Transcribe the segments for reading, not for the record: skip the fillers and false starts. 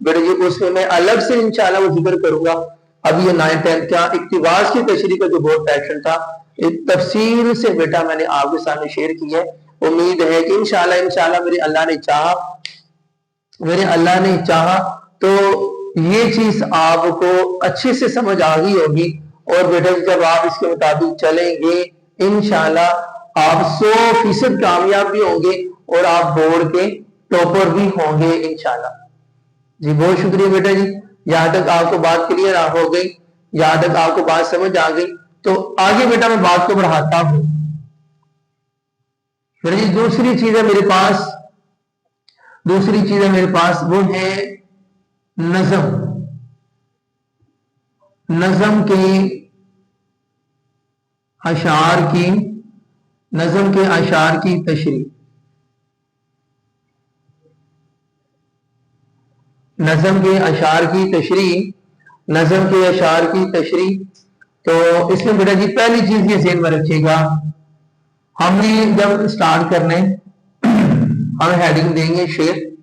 बेटा जी उसमें मैं अलग से इंशाल्लाह वो जिक्र करूंगा। अब ये 9th-10th का इक्तिबास की तशरीह का जो बोर्ड पैटर्न था एक तफसील से बेटा मैंने आपके सामने शेयर किया है। उम्मीद है कि इंशाल्लाह मेरे अल्लाह ने चाहा तो ये चीज आपको अच्छे से समझ आ गई होगी। और बेटा जब आप इसके मुताबिक चलेंगे इंशाल्लाह आप 100% कामयाब भी होंगे और आप बोर्ड के टॉपर भी होंगे इंशाल्लाह। जी बहुत शुक्रिया बेटा जी, यहाँ तक आपको बात क्लियर हो गई, यहाँ तक आपको बात समझ आ गई। तो आगे बेटा मैं बात को बढ़ाता हूं। बेटा जी दूसरी चीज है मेरे पास वो है नज़म के अशार की तशरीह। नज़म के अशार की तशरीह तो इसमें बेटा जी पहली चीज ये ज़हन में रखिएगा, हमने जब स्टार्ट करने हम हेडिंग देंगे शेर,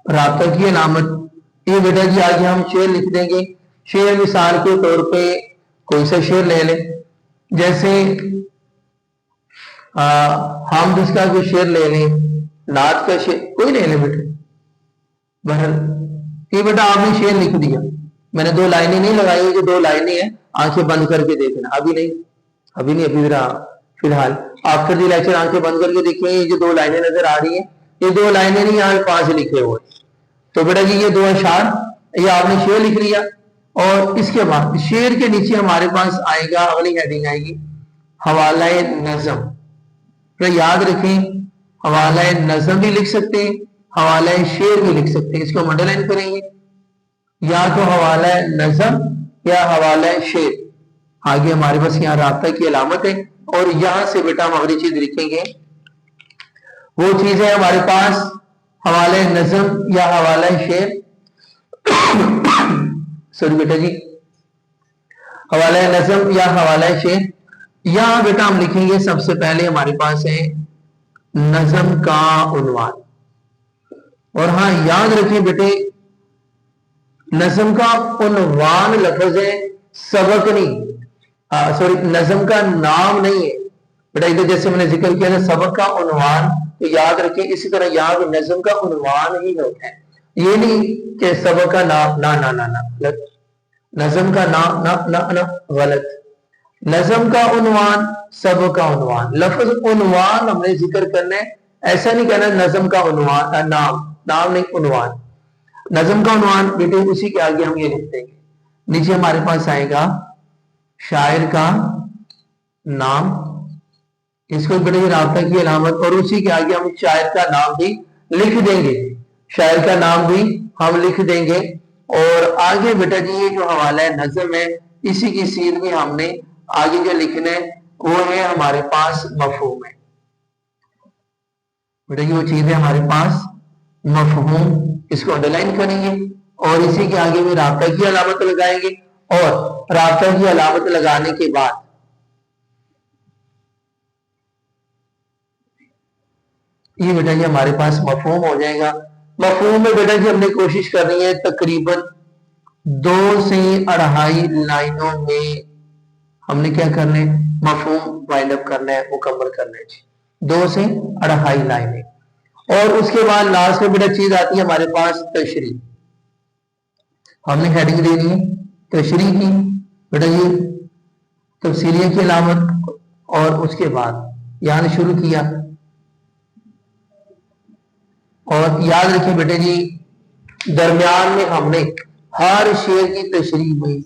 राब्ता की अलामत। ये बेटा जी आगे हम शेर लिख देंगे। शेर मिसाल के तौर पे कोई सा शेर ले लें, जैसे हम जिसका कोई शेर ले लें, नात का शेर कोई ले लें बेटा। बहरहाल ये बेटा आपने शेर लिख दिया, मैंने 2 लाइनें नहीं लगाई, जो 2 लाइनें हैं आंखें बंद करके देखना। अभी फिलहाल आफ्टर द लेक्चर आंखें बंद करके देखिए, ये जो 2 लाइनें नजर आ रही हैं ये 2 लाइनें नहीं, यहाँ 5 लिखे हुए। तो बेटा जी ये 2 अशार, ये आपने शेर लिख लिया और इसके बाद शेर के नीचे हमारे पास आएगा, अगली हेडिंग आएगी हवाला नज़म। तो याद रखें हवाला नज़म भी लिख सकते हैं, हवाला शेर भी लिख सकते हैं। इसको अंडरलाइन करेंगे, या तो हवाला नज़म या हवाला शेर। आगे हमारे पास यहाँ राब्ता की अलामत है और यहां से बेटा हम अगली चीज लिखेंगे, वो चीज है हमारे पास हवाला नज़म या हवाला शेर। सॉरी बेटा जी, हवाला नज़म या हवाला शेर। यहां बेटा हम लिखेंगे सबसे पहले हमारे पास है नज़म का उन्वान। और हाँ याद रखें बेटे नज़म का उन्वान लफ्ज है, सबक नहीं, सॉरी नज़म का नाम नहीं है बेटा। इधर जैसे मैंने जिक्र किया था सबक का उन्वान, तो याद रखें इसी तरह यहाँ भी नज़म का उन्वान ही होता है, ये नहीं कि सबक का नाम। ना गलत, नज़म का नाम ना गलत, नज़म का उन्वान, सबक का उन्वान। लफ्ज उन्वान हमने जिक्र करना है, ऐसा नहीं कहना नज़म का उन्वान, नाम नहीं उन्वान। नज़म का उन्वान बेटे उसी के आगे हम ये लिख देंगे। नीचे हमारे पास आएगा शायर का नाम, इसको बेटे राब्ता की अलामत, और उसी के आगे हम शायर का नाम भी लिख देंगे, शायर का नाम भी हम लिख देंगे। और आगे बेटा जी ये जो हवाला नज़म है इसी की सीध में हमने आगे जो लिखना है वो है हमारे पास मफहूम है बेटा जी, वो चीज है हमारे पास मफहूम। इसको अंडरलाइन करेंगे और इसी के आगे में राब्ता की अलामत लगाएंगे। और राब्ता की अलामत लगाने के बाद ये बेटा जी हमारे पास मफहूम हो जाएगा। मफहूम में बेटा जी हमने कोशिश करनी है तकरीबन 2 से 2.5 लाइनों में हमने क्या करना है, मफहूम वाइंड अप करना है, मुकम्मल करना है। 2 से 2.5 लाइनें। और उसके बाद लास्ट में बेटा चीज आती है हमारे पास तशरीह। हमने हेडिंग देनी है तशरीह की बेटा ये तफसीलिया की अलामत, और उसके बाद यहां शुरू किया। और याद रखिए बेटे जी दरमियान में हमने हर शेर की तशरीह में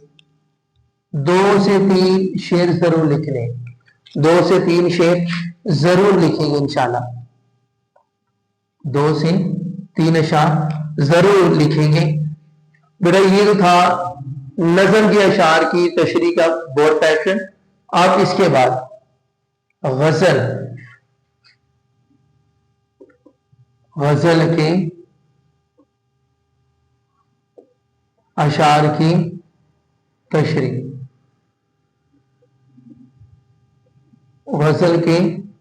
2 से 3 शेर जरूर लिखने, 2 से 3 शेर जरूर लिखेंगे इंशाल्लाह। 2 से 3 अशार जरूर लिखेंगे बेटा। ये तो था नज़म के अशार की तशरीह का बोर्ड पैटर्न। अब इसके बाद गजल के अशार की तशरीह, गजल के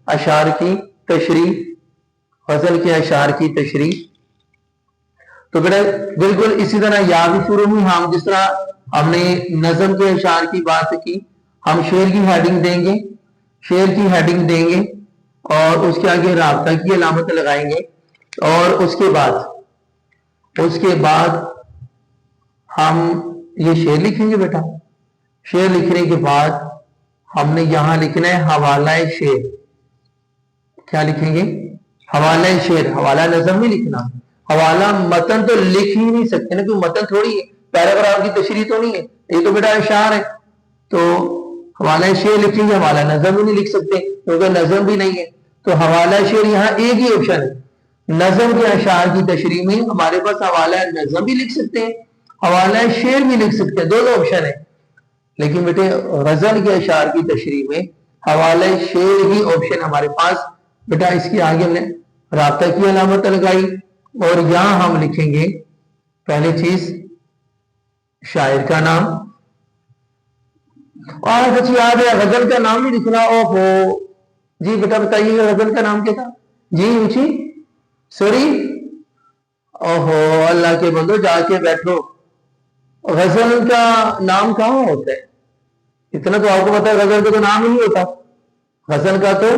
अशार की तशरीह, गजल के अशार की तशरीह। तो बेटा बिल्कुल इसी तरह या भी शुरू में हम जिस तरह हमने नज्म के अशार की बात की, हम शेर की हेडिंग देंगे, शेर की हेडिंग देंगे और उसके आगे राबता की अलामत लगाएंगे और उसके बाद हम ये शेर लिखेंगे। बेटा शेर लिखने के बाद हमने यहां लिखना है हवाला शेर। क्या लिखेंगे? हवाला शेर। हवाला नज़म नहीं लिखना, हवाला मतन तो लिख ही नहीं सकते ना, क्योंकि मतन थोड़ी है, पैराग्राफ की तशरीह तो नहीं है, ये तो बेटा अशार है। तो हवाला शेर लिखेंगे, हवाला नज़म भी नहीं लिख सकते क्योंकि नज़म भी नहीं है। तो हवाला शेर यहाँ एक ही ऑप्शन है। नज़म के अशार की तशरीह में हमारे पास हवाला नज़म भी लिख सकते हैं, हवाला शेर भी लिख सकते हैं, दोनों ऑप्शन है। लेकिन बेटे गजल के अशार की तशरीह में हवाला शेर ही ऑप्शन हमारे पास। बेटा इसके आगे हमने राब्ता की अलामत लगाई और यहां हम लिखेंगे पहली चीज शायर का नाम। और कुछ याद है गजल का नाम नहीं लिखना। ओहो जी बेटा बताइए गजल का नाम क्या था? जी ऊंची सॉरी, ओहो अल्लाह के बंदो जाके बैठो। गजल का नाम कहाँ होता है? इतना तो आपको पता है, गजल का तो नाम ही नहीं होता, गजल का तो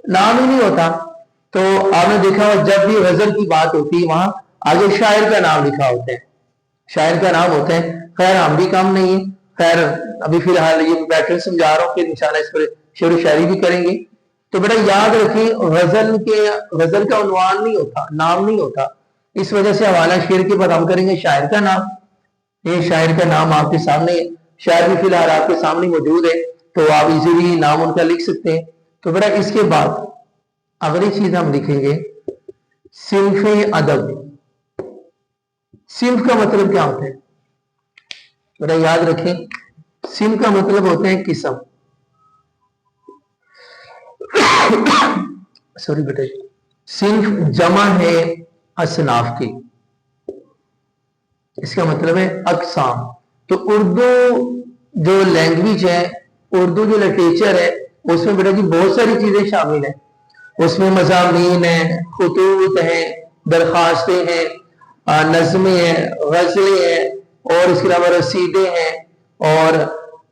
नाम ही नहीं होता। तो आपने देखा जब भी गजल की बात होती है वहां आगे शायर का नाम लिखा होता है, शायर का नाम होता है। खैर हम भी काम नहीं है, खैर अभी फिलहाल ये पैटर्न समझा रहा हूँ, फिर इंशाल्लाह इस पर शेर शायरी भी करेंगे। तो बेटा याद रखें गजल का उन्वान नहीं होता, नाम नहीं होता, इस वजह से हवाला शेर के बाद हम करेंगे शायर का नाम। ये शायर का नाम आपके सामने है, शायर भी फिलहाल आपके सामने मौजूद है, तो आप इजीली नाम उनका लिख सकते हैं। तो बेटा इसके बाद अगली चीज हम लिखेंगे सिन्फ़े अदब। सिन्फ का मतलब क्या होता है? बेटा याद रखें सिन्फ का मतलब होता है किस्म। सॉरी बेटा, सिन्फ जमा है असनाफ की, इसका मतलब है अकसाम। तो उर्दू जो लैंग्वेज है, उर्दू जो लिटरेचर है, उसमें बेटा जी बहुत सारी चीजें शामिल है। उसमें मज़ामीन है, खुतूत है, दरखास्तें हैं, नज़में हैं, गज़लें हैं और इसके अलावा रसीदें हैं और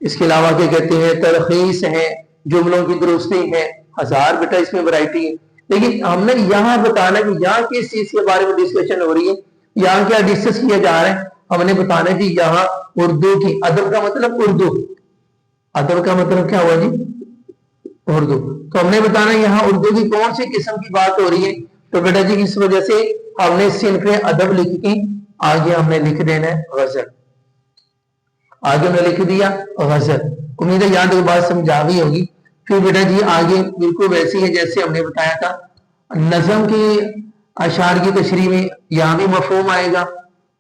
इसके अलावा क्या कहते हैं तरखीस है, जुमलों की दुरुस्ती है, हजार बेटा इसमें वैरायटी है। लेकिन हमने यहाँ बताना कि यहाँ किस चीज के बारे में डिस्कशन हो रही है, यहाँ क्या डिस्कस किया जा रहा है, हमने बताना कि यहाँ उर्दू की, अदब का मतलब उर्दू, अदब का मतलब क्या हुआ जी? उर्दू। तो हमने बताना यहाँ उर्दू की कौन सी किस्म की बात हो रही है। तो बेटा जी इस वजह से हमने सिन्फ़े अदब लिख के आगे हमने लिख देना है गजल, आगे हमने लिख दिया गजल। उम्मीद है यहाँ तक बात समझा भी होगी। फिर बेटा जी आगे बिल्कुल वैसी है जैसे हमने बताया था, नज़म के अशार की तशरीह में यहाँ भी मफहूम आएगा,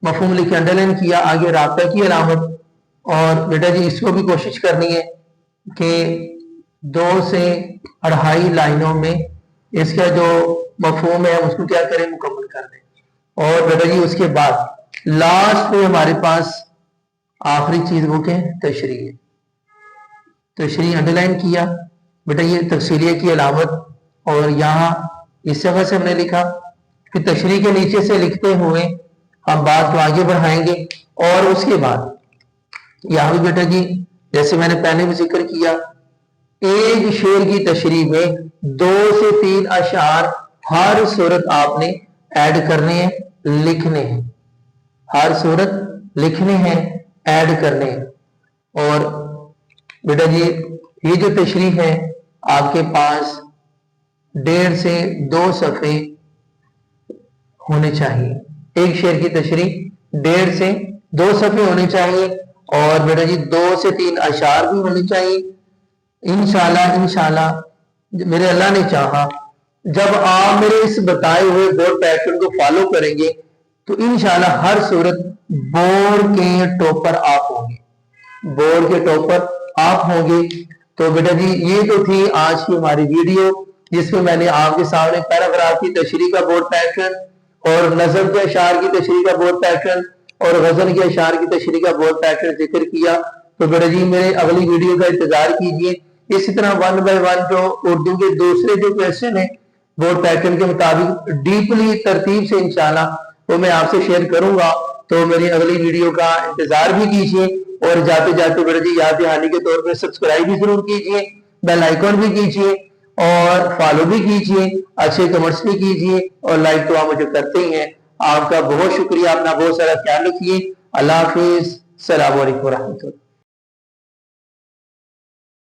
मफहूम लिखे अंडरलाइन किया, आगे राब्ता की अलामत। और बेटा जी इसको भी कोशिश करनी है कि 2 से 2.5 लाइनों में इसका जो मफहूम है उसको क्या करें, मुकम्मल कर दें। और बेटा जी उसके बाद लास्ट में हमारे पास आखिरी चीज वो क्या है, तशरीह है। तशरीह अंडरलाइन किया बेटा, ये तफसीलिया की अलामत। और यहाँ इस जगह से हमने लिखा, फिर तशरीह के नीचे से लिखते हुए हम बात को आगे बढ़ाएंगे। और उसके बाद यहाँ भी बेटा जी जैसे मैंने पहले भी जिक्र किया, एक शेर की तशरीह में 2 से 3 अशार हर सूरत आपने ऐड करने हैं, लिखने हैं, हर सूरत लिखने हैं, ऐड करने हैं। और बेटा जी ये जो तशरीह है आपके पास 1.5 से 2 सफ़े होने चाहिए। एक शेर की तशरीह 1.5 से 2 सफ़े होने चाहिए और बेटा जी 2 से 3 अशार भी होने चाहिए। इंशाल्लाह मेरे अल्लाह ने चाहा जब आप मेरे इस बताए हुए बोर्ड पैटर्न को फॉलो करेंगे तो इंशाल्लाह हर सूरत बोर्ड के टॉपर आप होंगे, बोर्ड के टॉपर आप होंगे। तो बेटा जी ये तो थी आज की हमारी वीडियो जिसमें मैंने आपके सामने पैराग्राफ की तशरीह का बोर्ड पैटर्न और नज़म के अशार की तशरीह का बोर्ड पैटर्न और गजल के अशार की तशरीह का बोर्ड पैटर्न जिक्र किया। तो बेटा जी मेरे अगली वीडियो का इंतजार कीजिए। इसी तरह 1 बाय 1 जो उर्दू के दूसरे जो क्वेश्चन है बोर्ड पैटर्न के मुताबिक डीपली तरतीब से इंशाल्लाह وہ میں آپ سے شیئر کروں گا، تو میری اگلی ویڈیو کا انتظار بھی کیجیے، اور جاتے جاتے میرے جی یاد دہانی کے طور پہ سبسکرائب بھی ضرور کیجیے، بیل آئیکن بھی کیجیے، اور فالو بھی کیجیے، اچھے کمنٹس بھی کیجیے، اور لائک تو آپ مجھے کرتے ہی ہیں۔ آپ کا بہت شکریہ، اپنا بہت سارا خیال رکھیے۔ اللہ حافظ، السلام علیکم ورحمۃ اللہ۔